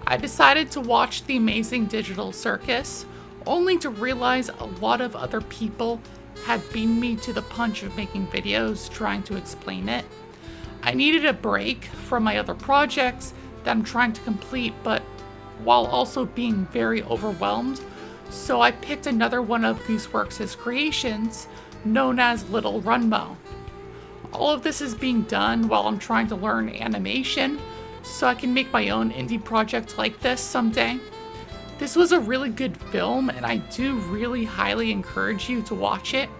I decided to watch The Amazing Digital Circus, only to realize a lot of other people had beaten me to the punch of making videos trying to explain it. I needed a break from my other projects that I'm trying to complete, but while also being very overwhelmed, so I picked another one of Gooseworx' creations, known as Little Runmo. All of this is being done while I'm trying to learn animation, so I can make my own indie project like this someday. This was a really good film, and I do really highly encourage you to watch it.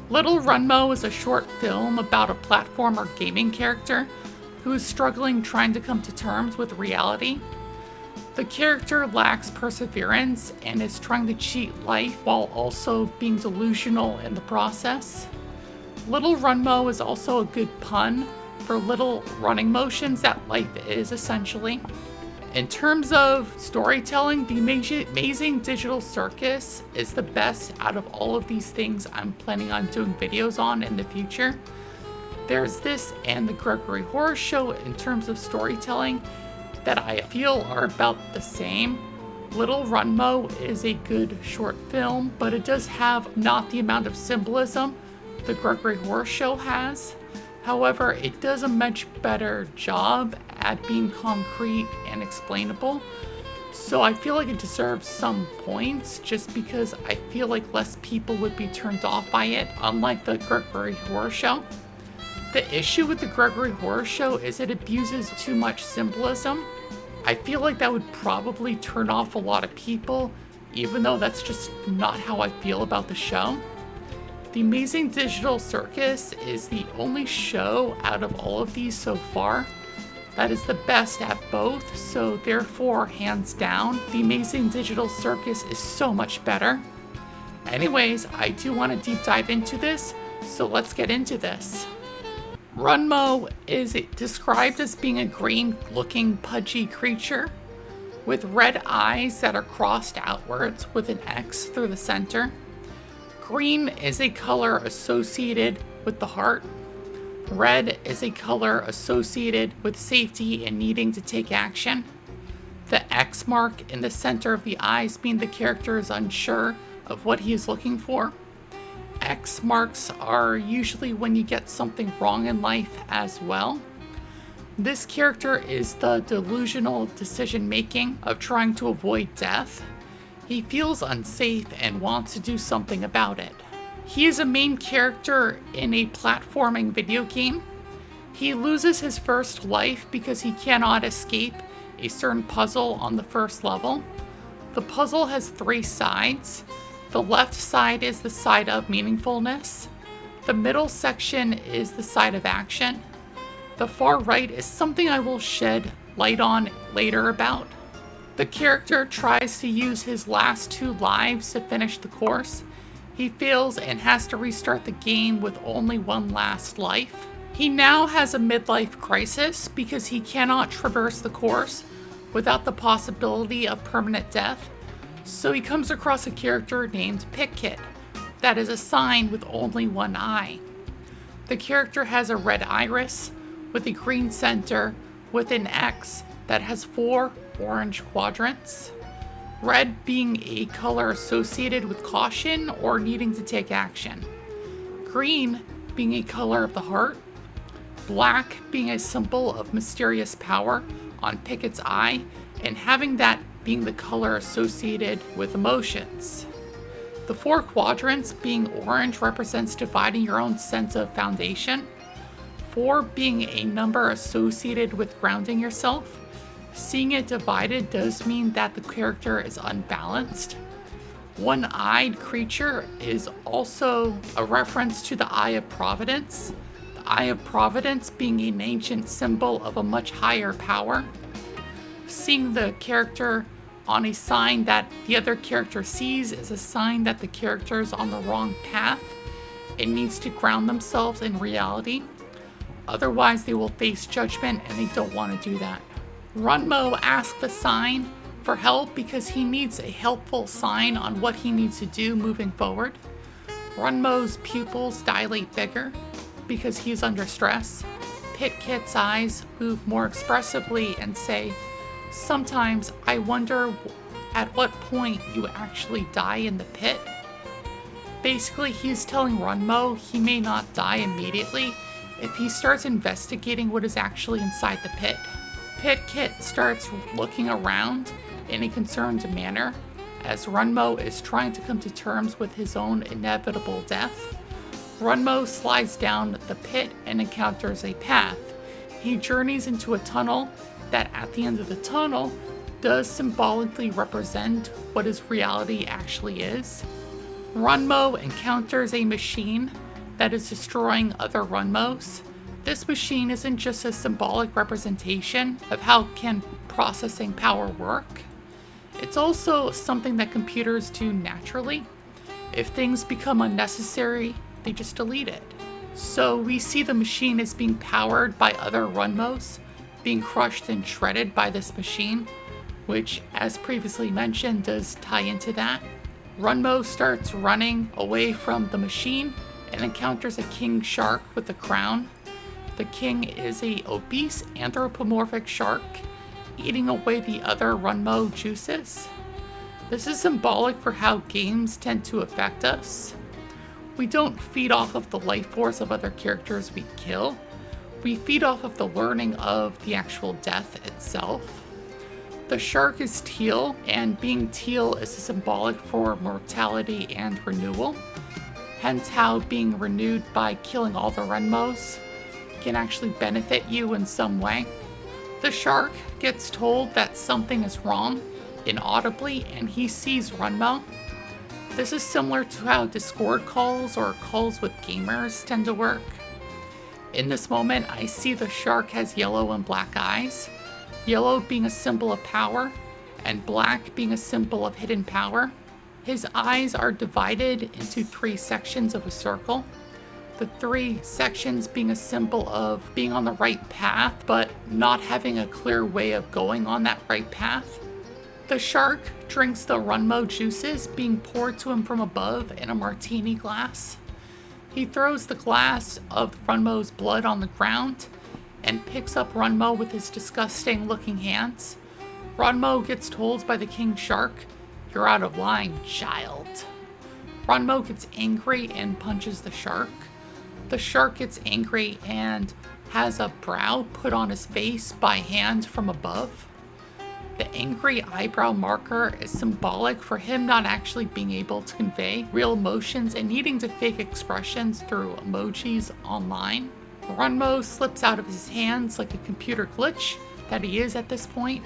Little Runmo is a short film about a platformer gaming character who is struggling trying to come to terms with reality. The character lacks perseverance and is trying to cheat life while also being delusional in the process. Little Runmo is also a good pun for little running motions that life is, essentially. In terms of storytelling, The Amazing Digital Circus is the best out of all of these things I'm planning on doing videos on in the future. There's this and The Gregory Horror Show in terms of storytelling that I feel are about the same. Little Runmo is a good short film, but it does have not the amount of symbolism The Gregory Horror Show has. However, it does a much better job at being concrete and explainable, so I feel like it deserves some points just because I feel like less people would be turned off by it, unlike The Gregory Horror Show. The issue with The Gregory Horror Show is it abuses too much symbolism. I feel like that would probably turn off a lot of people, even though that's just not how I feel about the show. The Amazing Digital Circus is the only show out of all of these so far that is the best at both, so therefore, hands down, The Amazing Digital Circus is so much better. Anyways, I do want to deep dive into this, so let's get into this. Runmo is described as being a green-looking pudgy creature with red eyes that are crossed outwards with an X through the center. Green is a color associated with the heart. Red is a color associated with safety and needing to take action. The X mark in the center of the eyes mean the character is unsure of what he is looking for. X marks are usually when you get something wrong in life as well. This character is the delusional decision making of trying to avoid death. He feels unsafe and wants to do something about it. He is a main character in a platforming video game. He loses his first life because he cannot escape a certain puzzle on the first level. The puzzle has 3 sides. The left side is the side of meaningfulness. The middle section is the side of action. The far right is something I will shed light on later about. The character tries to use his last 2 lives to finish the course. He fails and has to restart the game with only 1 last life. He now has a midlife crisis because he cannot traverse the course without the possibility of permanent death. So he comes across a character named Pikit that is a sign with only 1 eye. The character has a red iris with a green center with an X that has 4 orange quadrants. Red being a color associated with caution or needing to take action. Green being a color of the heart. Black being a symbol of mysterious power on Pikit's eye, and having that being the color associated with emotions. The 4 quadrants being orange represents dividing your own sense of foundation. 4 being a number associated with grounding yourself. Seeing it divided does mean that the character is unbalanced. One-eyed creature is also a reference to the Eye of Providence. The Eye of Providence being an ancient symbol of a much higher power. Seeing the character on a sign that the other character sees is a sign that the character is on the wrong path and needs to ground themselves in reality. Otherwise, they will face judgment, and they don't want to do that. Runmo asks the sign for help because he needs a helpful sign on what he needs to do moving forward. Runmo's pupils dilate bigger because he's under stress. Pikit's eyes move more expressively and say, Sometimes I wonder at what point you actually die in the pit. Basically, he's telling Runmo he may not die immediately if he starts investigating what is actually inside the pit. Pikit starts looking around in a concerned manner as Runmo is trying to come to terms with his own inevitable death. Runmo slides down the pit and encounters a path. He journeys into a tunnel that at the end of the tunnel does symbolically represent what his reality actually is. Runmo encounters a machine that is destroying other Runmos. This machine isn't just a symbolic representation of how can processing power work. It's also something that computers do naturally. If things become unnecessary, they just delete it. So we see the machine as being powered by other Runmos, being crushed and shredded by this machine, which, as previously mentioned, does tie into that. Runmo starts running away from the machine and encounters a king shark with a crown. The king is a obese anthropomorphic shark, eating away the other Runmo juices. This is symbolic for how games tend to affect us. We don't feed off of the life force of other characters we kill. We feed off of the learning of the actual death itself. The shark is teal, and being teal is symbolic for mortality and renewal. Hence how being renewed by killing all the Runmos can actually benefit you in some way. The shark gets told that something is wrong inaudibly, and he sees Runmo. This is similar to how Discord calls or calls with gamers tend to work. In this moment, I see the shark has yellow and black eyes, yellow being a symbol of power, and black being a symbol of hidden power. His eyes are divided into 3 sections of a circle, the 3 sections being a symbol of being on the right path, but not having a clear way of going on that right path. The shark drinks the Runmo juices being poured to him from above in a martini glass. He throws the glass of Runmo's blood on the ground and picks up Runmo with his disgusting looking hands. Runmo gets told by the king shark, "You're out of line, child." Runmo gets angry and punches the shark. The shark gets angry and has a brow put on his face by hand from above. The angry eyebrow marker is symbolic for him not actually being able to convey real emotions and needing to fake expressions through emojis online. Runmo slips out of his hands like a computer glitch that he is at this point,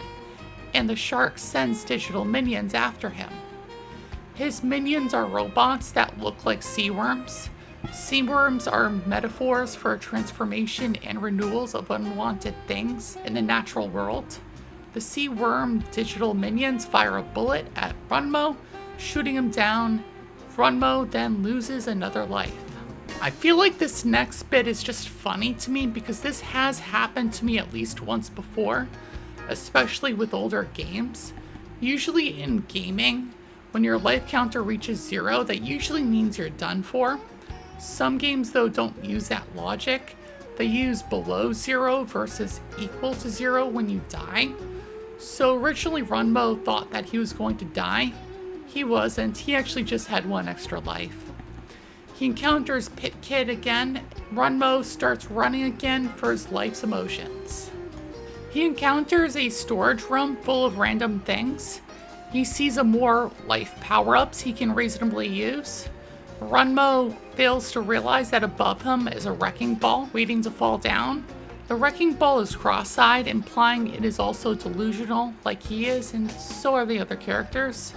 and the shark sends digital minions after him. His minions are robots that look like sea worms. Sea worms are metaphors for transformation and renewals of unwanted things in the natural world. The sea worm digital minions fire a bullet at Runmo, shooting him down. Runmo then loses another life. I feel like this next bit is just funny to me because this has happened to me at least once before, especially with older games. Usually in gaming, when your life counter reaches 0, that usually means you're done for. Some games though don't use that logic. They use below 0 versus equal to 0 when you die. So originally Runmo thought that he was going to die. He wasn't, he actually just had 1 extra life. He encounters Pikit again. Runmo starts running again for his life's emotions. He encounters a storage room full of random things. He sees more life power-ups he can reasonably use. Runmo fails to realize that above him is a wrecking ball waiting to fall down. The wrecking ball is cross-eyed, implying it is also delusional like he is, and so are the other characters.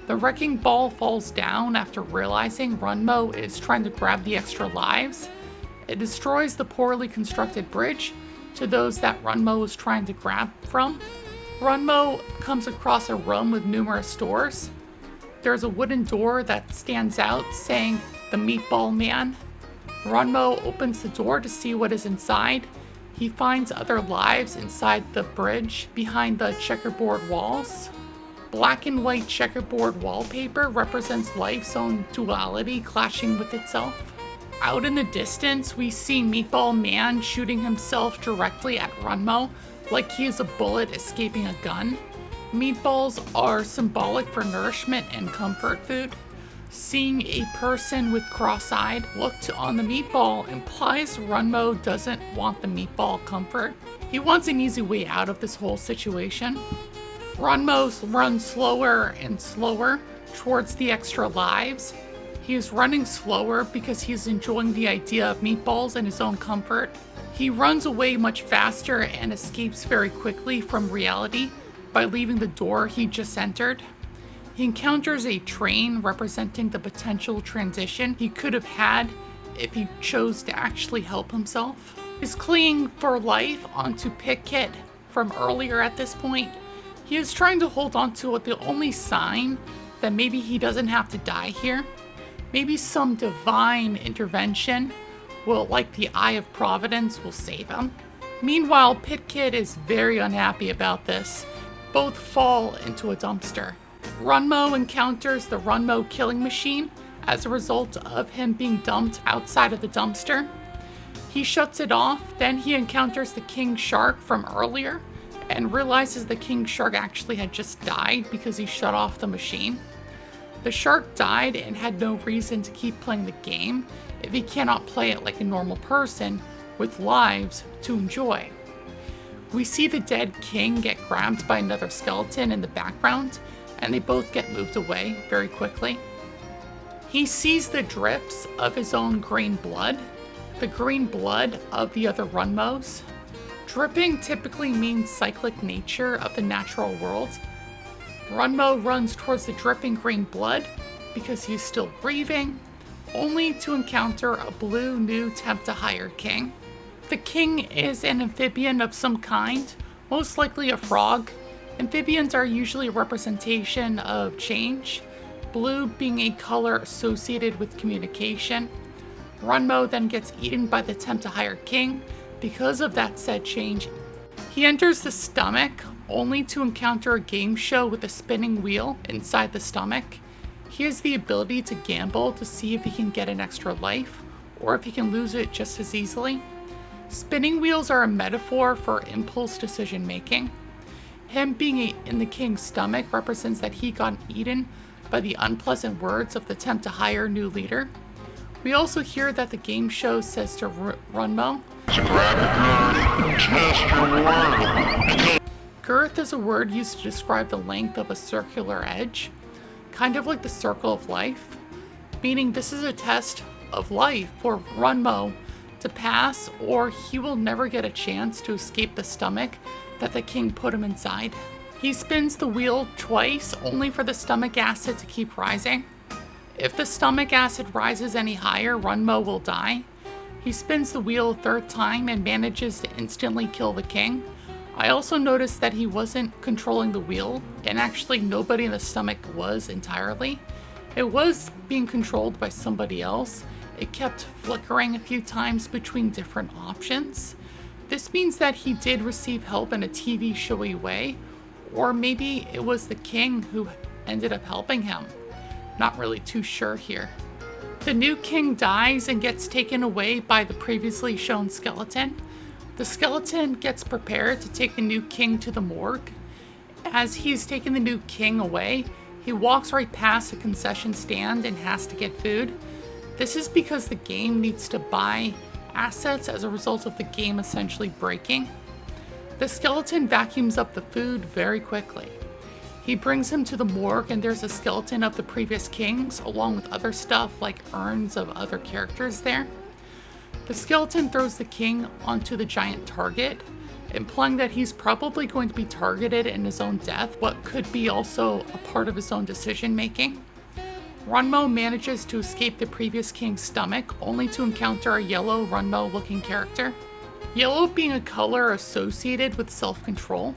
The wrecking ball falls down after realizing Runmo is trying to grab the extra lives. It destroys the poorly constructed bridge to those that Runmo was trying to grab from. Runmo comes across a room with numerous doors. There's a wooden door that stands out saying, "The Meatball Man." Runmo opens the door to see what is inside. He finds other lives inside the bridge behind the checkerboard walls. Black and white checkerboard wallpaper represents life's own duality clashing with itself. Out in the distance, we see Meatball Man shooting himself directly at Runmo like he is a bullet escaping a gun. Meatballs are symbolic for nourishment and comfort food. Seeing a person with cross-eyed looked on the meatball implies Runmo doesn't want the meatball comfort. He wants an easy way out of this whole situation. Runmo runs slower and slower towards the extra lives. He is running slower because he's enjoying the idea of meatballs and his own comfort. He runs away much faster and escapes very quickly from reality by leaving the door he just entered. He encounters a train representing the potential transition he could have had if he chose to actually help himself. He's clinging for life onto Pikit from earlier at this point. He is trying to hold on to the only sign that maybe he doesn't have to die here. Maybe some divine intervention like the Eye of Providence will save him. Meanwhile, Pikit is very unhappy about this. Both fall into a dumpster. Runmo encounters the Runmo killing machine as a result of him being dumped outside of the dumpster. He shuts it off, then he encounters the king shark from earlier and realizes the king shark actually had just died because he shut off the machine. The shark died and had no reason to keep playing the game if he cannot play it like a normal person with lives to enjoy. We see the dead king get grabbed by another skeleton in the background, and they both get moved away very quickly. He sees the drips of his own green blood, the green blood of the other Runmos. Dripping typically means cyclic nature of the natural world. Runmo runs towards the dripping green blood because he's still grieving, only to encounter a blue new Temp to hire king. The king is an amphibian of some kind, most likely a frog. Amphibians are usually a representation of change, blue being a color associated with communication. Runmo then gets eaten by the Temp to hire king because of that said change. He enters the stomach only to encounter a game show with a spinning wheel inside the stomach. He has the ability to gamble to see if he can get an extra life or if he can lose it just as easily. Spinning wheels are a metaphor for impulse decision making. Him being in the king's stomach represents that he got eaten by the unpleasant words of the Temp to hire new leader. We also hear that the game show says to Runmo, girth is a word used to describe the length of a circular edge, kind of like the circle of life, meaning this is a test of life for Runmo to pass, or he will never get a chance to escape the stomach that the king put him inside. He spins the wheel twice, only for the stomach acid to keep rising. If the stomach acid rises any higher, Runmo will die. He spins the wheel a third time and manages to instantly kill the king. I also noticed that he wasn't controlling the wheel, and actually nobody in the stomach was entirely. It was being controlled by somebody else. It kept flickering a few times between different options. This means that he did receive help in a TV showy way, or maybe it was the king who ended up helping him. Not really too sure here. The new king dies and gets taken away by the previously shown skeleton. The skeleton gets prepared to take the new king to the morgue. As he's taking the new king away, he walks right past a concession stand and has to get food. This is because the game needs to buy assets as a result of the game essentially breaking. The skeleton vacuums up the food very quickly. He brings him to the morgue, and there's a skeleton of the previous kings along with other stuff like urns of other characters there. The skeleton throws the king onto the giant target, implying that he's probably going to be targeted in his own death, what could be also a part of his own decision making. Runmo manages to escape the previous king's stomach, only to encounter a yellow Runmo looking character. Yellow being a color associated with self-control.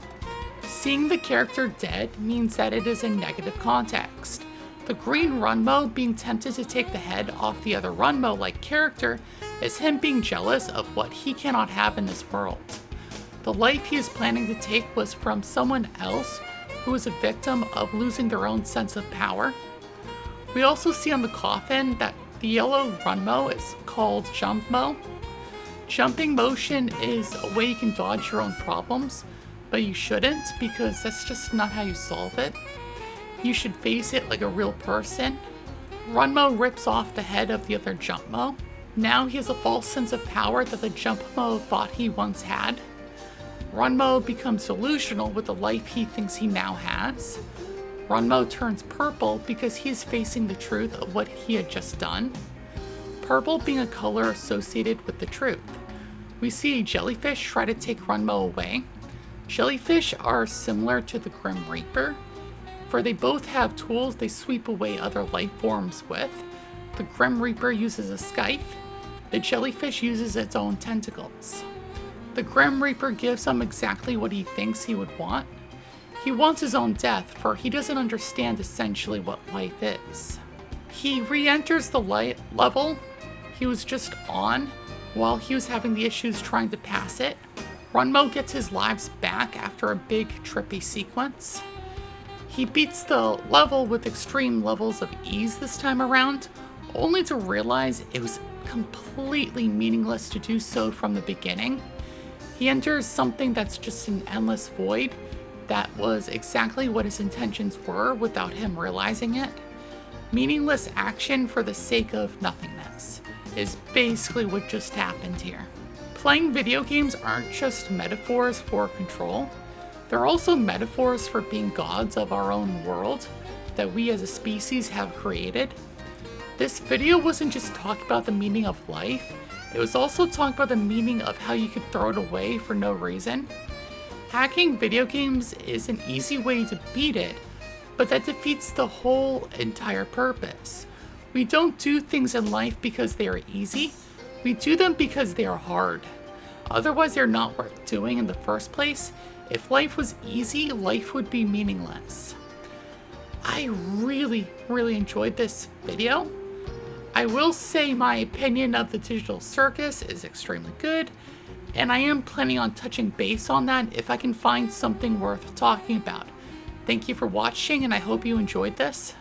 Seeing the character dead means that it is in negative context. The green Runmo being tempted to take the head off the other Runmo-like character is him being jealous of what he cannot have in this world. The life he is planning to take was from someone else who is a victim of losing their own sense of power. We also see on the coffin that the yellow Runmo is called Jumpmo. Jumping motion is a way you can dodge your own problems. but you shouldn't, because that's just not how you solve it. You should face it like a real person. Runmo rips off the head of the other Jumpmo. Now he has a false sense of power that the Jumpmo thought he once had. Runmo becomes delusional with the life he thinks he now has. Runmo turns purple because he is facing the truth of what he had just done. Purple being a color associated with the truth. We see a jellyfish try to take Runmo away. Jellyfish are similar to the Grim Reaper, for they both have tools they sweep away other life forms with. The Grim Reaper uses a scythe. The jellyfish uses its own tentacles. The Grim Reaper gives him exactly what he thinks he would want. He wants his own death, for he doesn't understand essentially what life is. He re-enters the level he was just on while he was having the issues trying to pass it. Runmo gets his lives back after a big trippy sequence. He beats the level with extreme levels of ease this time around, only to realize it was completely meaningless to do so from the beginning. He enters something that's just an endless void that was exactly what his intentions were without him realizing it. Meaningless action for the sake of nothingness is basically what just happened here. Playing video games aren't just metaphors for control. They're also metaphors for being gods of our own world that we as a species have created. This video wasn't just talking about the meaning of life, it was also talking about the meaning of how you could throw it away for no reason. Hacking video games is an easy way to beat it, but that defeats the whole entire purpose. We don't do things in life because they are easy, we do them because they are hard. Otherwise, they're not worth doing in the first place. If life was easy, life would be meaningless. I really enjoyed this video. I will say my opinion of the digital circus is extremely good, and I am planning on touching base on that if I can find something worth talking about. Thank you for watching, and I hope you enjoyed this.